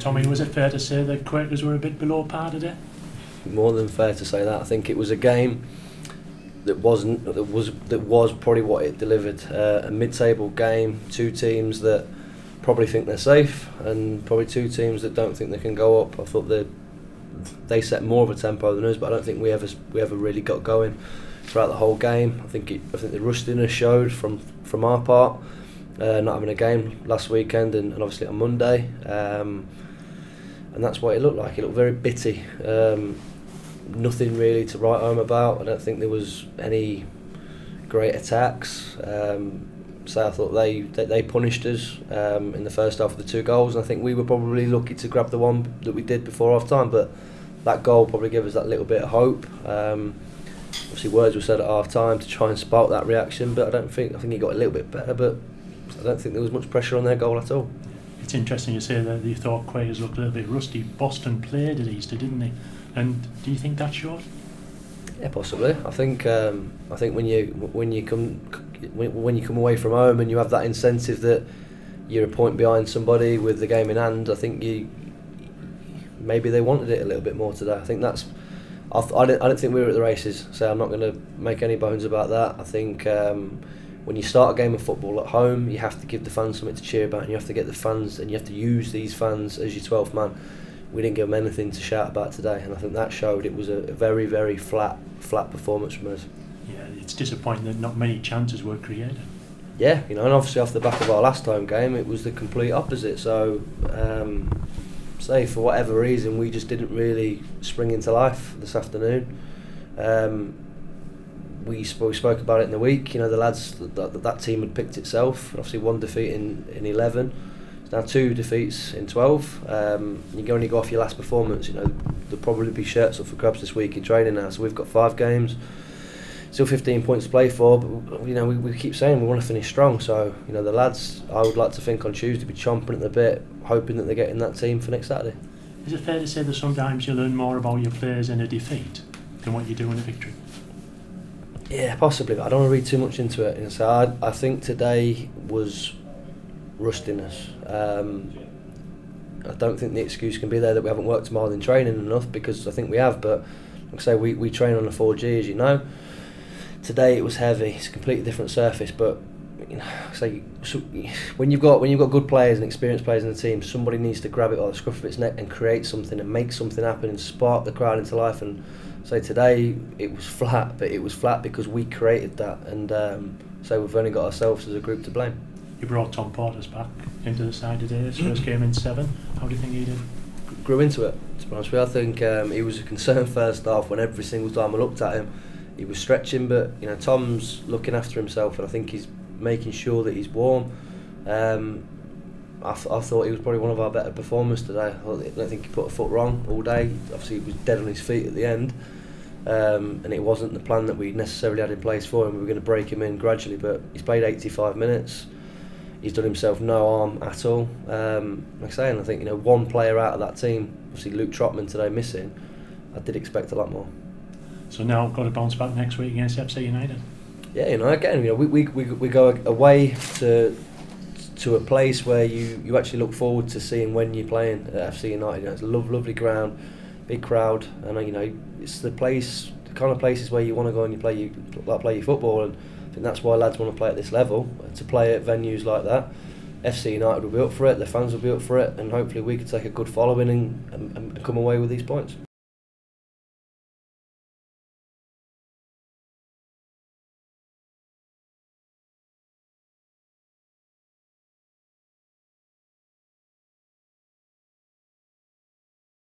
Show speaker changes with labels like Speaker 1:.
Speaker 1: Tommy, was it fair to say that Quakers were a bit below par today?
Speaker 2: More than fair to say that. I think it was a game that was probably what it delivered. A mid-table game, two teams that probably think they're safe, and probably two teams that don't think they can go up. I thought they set more of a tempo than us, but I don't think we ever really got going throughout the whole game. I think the rustiness showed from our part, not having a game last weekend and obviously on Monday, and that's what it looked like. It looked very bitty. Nothing really to write home about. I don't think there was any great attacks. So I thought they punished us in the first half of the 2 goals, and I think we were probably lucky to grab the one that we did before half time, but that goal probably gave us that little bit of hope. Obviously words were said at half time to try and spark that reaction, but I think it got a little bit better, but I don't think there was much pressure on their goal at all.
Speaker 1: It's interesting you say that you thought Quakers looked a little bit rusty. Boston played at Easter, didn't they? And do you think that showed?
Speaker 2: Yeah, possibly. I think when you come away from home and you have that incentive that you're a point behind somebody with the game in hand, I think maybe they wanted it a little bit more today. I think that's. I don't think we were at the races, so I'm not going to make any bones about that. I think when you start a game of football at home, you have to give the fans something to cheer about, and you have to get the fans, and you have to use these fans as your 12th man. We didn't give them anything to shout about today, and I think that showed. It was a very, very flat performance from us.
Speaker 1: Yeah, it's disappointing that not many chances were created.
Speaker 2: Yeah, and obviously off the back of our last home game, it was the complete opposite. So, say for whatever reason, we just didn't really spring into life this afternoon. We spoke about it in the week. The lads, that team had picked itself. Obviously, 1 defeat in 11. Now 2 defeats in 12. You can only go off your last performance. There'll probably be shirts up for grabs this week in training now. So we've got 5 games, still 15 points to play for. But we keep saying we want to finish strong. So the lads, I would like to think on Tuesday, be chomping at the bit, hoping that they're getting that team for next Saturday.
Speaker 1: Is it fair to say that sometimes you learn more about your players in a defeat than what you do in a victory?
Speaker 2: Yeah, possibly. But I don't want to read too much into it. So I think today was rustiness. I don't think the excuse can be there that we haven't worked hard in training enough, because I think we have, but like I say, we train on a 4G, as you know. Today it was heavy. It's a completely different surface, but when you've got good players and experienced players in the team, somebody needs to grab it by the scruff of its neck and create something and make something happen and spark the crowd into life. And so today it was flat, but it was flat because we created that, and so we've only got ourselves as a group to blame.
Speaker 1: You brought Tom Porter's back into the side today. His first game in 7. How do you think he did?
Speaker 2: Grew into it, to be honest with you. I think he was a concern first half when every single time I looked at him, he was stretching, but Tom's looking after himself, and I think he's making sure that he's warm. I thought he was probably one of our better performers today. I don't think he put a foot wrong all day. Obviously he was dead on his feet at the end, and it wasn't the plan that we necessarily had in place for him. We were going to break him in gradually, but he's played 85 minutes. He's done himself no harm at all. Like I say, and I think one player out of that team, obviously Luke Trotman today missing, I did expect a lot more.
Speaker 1: So now got to bounce back next week against FC United.
Speaker 2: Yeah, again, we go away to a place where you actually look forward to seeing when you're playing at FC United. It's a lovely ground, big crowd, and it's the kind of places where you want to go and you play your football, and I think that's why lads want to play at this level, to play at venues like that. FC United will be up for it, the fans will be up for it, and hopefully we could take a good following and come away with these points.